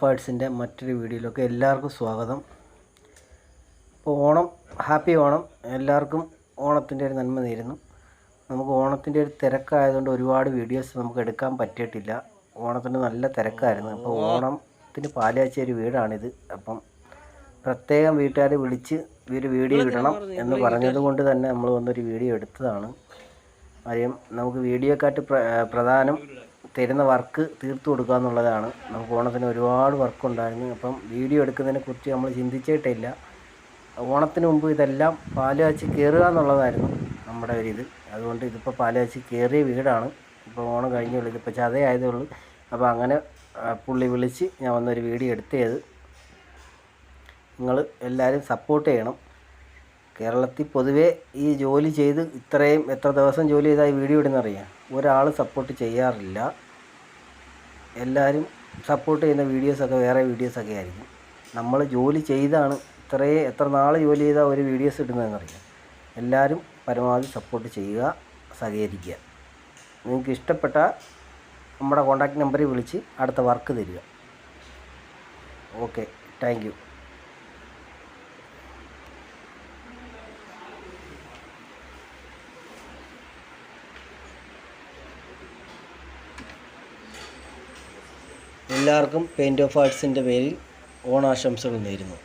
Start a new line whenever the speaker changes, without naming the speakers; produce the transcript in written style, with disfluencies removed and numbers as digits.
Of ആർട്സിൻ്റെ മറ്റൊരു വീഡിയോയിലൊക്കെ എല്ലാവർക്കും സ്വാഗതം. ഇപ്പോൾ ഓണം, ഹാപ്പി ഓണം. എല്ലാവർക്കും ഓണത്തിൻ്റെ ഒരു നന്മ നേരുന്നു. നമുക്ക് ഓണത്തിൻ്റെ ഒരു തിരക്കായതുകൊണ്ട് ഒരുപാട് വീഡിയോസ് നമുക്ക് എടുക്കാൻ പറ്റിയിട്ടില്ല. ഓണത്തിന് നല്ല തിരക്കായിരുന്നു. അപ്പോൾ ഓണത്തിന് പാലുകാച്ചിയ ഒരു വീടാണിത്. അപ്പം പ്രത്യേകം വീട്ടുകാരെ വിളിച്ച് ഒരു വീഡിയോ ഇടണം എന്ന് പറഞ്ഞതുകൊണ്ട് തന്നെ നമ്മൾ വന്നൊരു വീഡിയോ എടുത്തതാണ്. കാര്യം നമുക്ക് വീഡിയോക്കായിട്ട് പ്രധാനം തരുന്ന വർക്ക് തീർത്തു കൊടുക്കുക എന്നുള്ളതാണ്. നമുക്ക് ഓണത്തിന് ഒരുപാട് വർക്കുണ്ടായിരുന്നു. അപ്പം വീഡിയോ എടുക്കുന്നതിനെക്കുറിച്ച് നമ്മൾ ചിന്തിച്ചിട്ടില്ല. ഓണത്തിന് മുമ്പ് ഇതെല്ലാം പാലുകാച്ചി കയറുക എന്നുള്ളതായിരുന്നു നമ്മുടെ ഒരിത്. അതുകൊണ്ട് ഇതിപ്പോൾ പാലുകാച്ചി കയറിയ വീടാണ്. ഇപ്പോൾ ഓണം കഴിഞ്ഞുള്ളൂ, ഇതിപ്പോൾ ചതയായതേ ഉള്ളൂ. അപ്പോൾ അങ്ങനെ പുള്ളി വിളിച്ച് ഞാൻ വന്നൊരു വീഡിയോ എടുത്തത്. നിങ്ങൾ എല്ലാവരും സപ്പോർട്ട് ചെയ്യണം. കേരളത്തിൽ പൊതുവേ ഈ ജോലി ചെയ്ത് എത്ര ദിവസം ജോലി ചെയ്താൽ വീഡിയോ ഇടുന്നറിയാം. ഒരാൾ സപ്പോർട്ട് ചെയ്യാറില്ല. എല്ലാവരും സപ്പോർട്ട് ചെയ്യുന്ന വീഡിയോസൊക്കെ വേറെ വീഡിയോസൊക്കെ ആയിരിക്കും. നമ്മൾ ജോലി ചെയ്താണ് എത്ര നാൾ ജോലി ചെയ്താൽ ഒരു വീഡിയോസ് ഇടുന്നതെന്നറിയാം. എല്ലാവരും പരമാവധി സപ്പോർട്ട് ചെയ്യുക, സഹകരിക്കുക. നിങ്ങൾക്ക് ഇഷ്ടപ്പെട്ട നമ്മുടെ കോൺടാക്റ്റ് നമ്പറിൽ വിളിച്ച് അടുത്ത വർക്ക് തരിക. Okay, thank you. എല്ലാവർക്കും പെയിൻറ് ഓഫ് ആർട്സിൻ്റെ പേരിൽ ഓണാശംസകൾ നേരുന്നു.